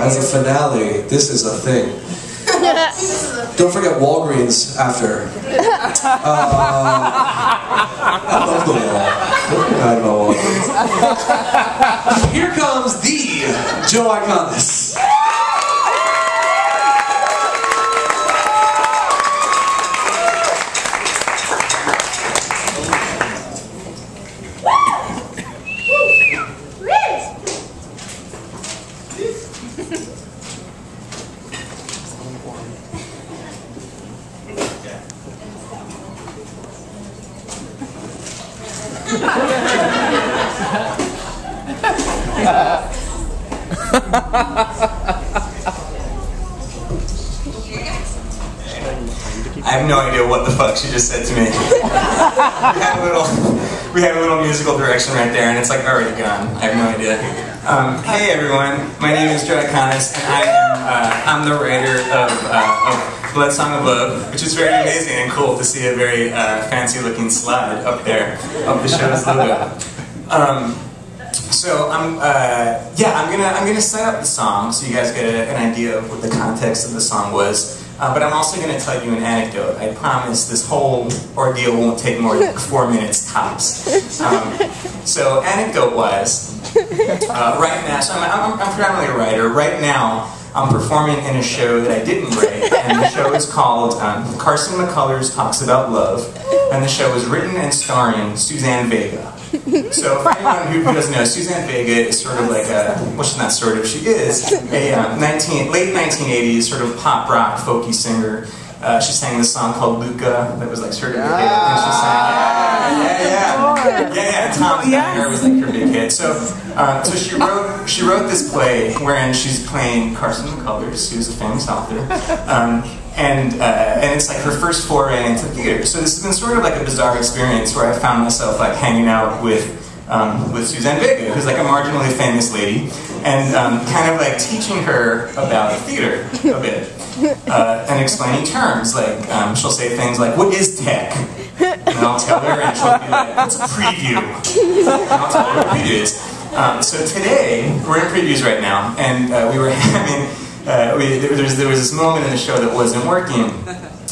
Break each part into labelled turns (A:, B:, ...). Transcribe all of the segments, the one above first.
A: as a finale, this is a thing. Don't forget Walgreens after. I love the wall. Don't forget about Walgreens. Here comes the Joe Iconis.
B: I have no idea what the fuck she just said to me. we had a little musical direction right there, and it's like already gone. I have no idea. Hey everyone, my name is Joe Iconis, and I'm the writer of BLOODSONG of Love, which is very amazing and cool to see a very fancy-looking slide up there of the show's logo. So I'm gonna set up the song so you guys get an idea of what the context of the song was. But I'm also going to tell you an anecdote. I promise this whole ordeal won't take more than 4 minutes tops. So anecdote-wise, right now, so I'm predominantly a writer. Right now, I'm performing in a show that I didn't write, and the show is called Carson McCullers Talks About Love, and the show is written and starring Suzanne Vega. So for anyone who doesn't know, Suzanne Vega is sort of like a, well, she's not sort of, she is a late 1980s sort of pop rock folky singer. She sang this song called Luca that was like sort of a big hit, and she sang, Tom's Diner was like her big hit. So she wrote this play wherein she's playing Carson McCullers, who's a famous author. And it's like her first foray into theater. So this has been sort of like a bizarre experience where I found myself like hanging out with Suzanne Vega, who's like a marginally famous lady, and kind of like teaching her about theater a bit, and explaining terms like she'll say things like, "What is tech?" And I'll tell her, and she'll be like, "What's a preview?" And I'll tell her what a preview is. So today we're in previews right now, and we were having. There was this moment in the show that wasn't working,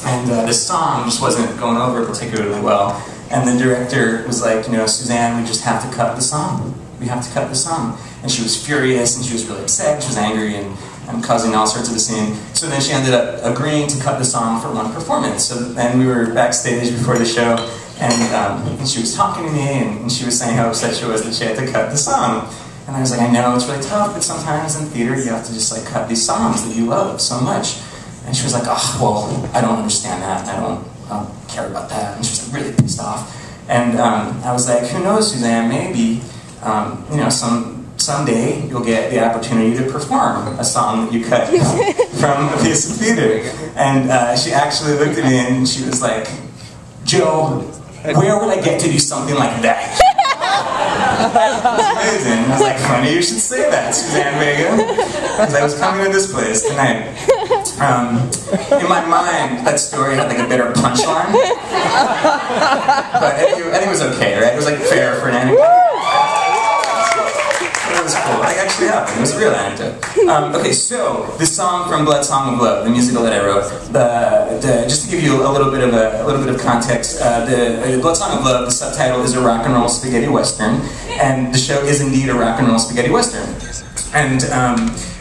B: and the song just wasn't going over particularly well. And the director was like, you know, Suzanne, we just have to cut the song. We have to cut the song. And she was furious, and she was really upset, she was angry, and causing all sorts of a scene. So then she ended up agreeing to cut the song for one performance. So then we were backstage before the show, and she was talking to me, and she was saying how upset she was that she had to cut the song. And I was like, I know it's really tough, but sometimes in theater you have to just like cut these songs that you love so much. And she was like, oh, well, I don't understand that, and I don't care about that. And she was like really pissed off. And I was like, who knows, Suzanne, maybe, you know, someday you'll get the opportunity to perform a song that you cut from a piece of theater. And she actually looked at me and she was like, Joe, where would I get to do something like that? That's amazing. I was like, funny you should say that, Suzanne Vega, because I was coming to this place tonight. In my mind, that story had like a better punchline, but I think it was okay, right? It was like fair for an anecdote. It was cool. Like actually happened. It was a real anecdote. Okay, so this song from BLOODSONG of Love, the musical that I wrote, just to give you a little bit of context, the BLOODSONG of Love, the subtitle is a rock and roll spaghetti western, and the show is indeed a rock and roll spaghetti western. And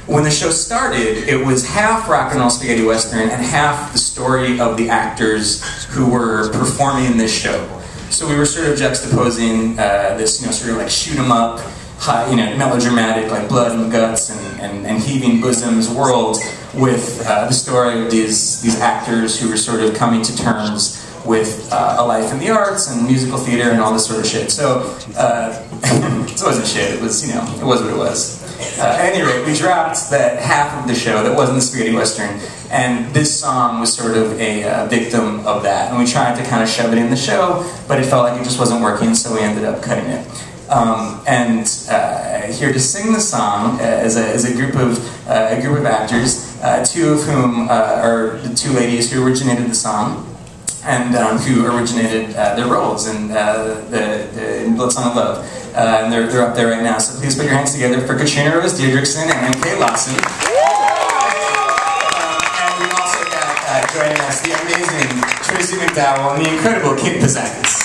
B: when the show started, it was half rock and roll spaghetti western and half the story of the actors who were performing this show. So we were sort of juxtaposing this, you know, sort of like shoot 'em up, high, you know, melodramatic, like blood and guts and heaving bosoms world with the story of these actors who were sort of coming to terms with a life in the arts and musical theater and all this sort of shit. So it wasn't shit. It was, you know, it was what it was. At any rate, we dropped that half of the show that wasn't the spaghetti western, and this song was sort of a victim of that. And we tried to kind of shove it in the show, but it felt like it just wasn't working, so we ended up cutting it. Here to sing the song is a group of actors, two of whom are the two ladies who originated the song, and who originated their roles in BLOODSONG of Love. and they're up there right now. So please put your hands together for Katrina Dideriksen and MK Lawson. And we've also got joining us the amazing Tracy McDowell and the incredible Pazakis.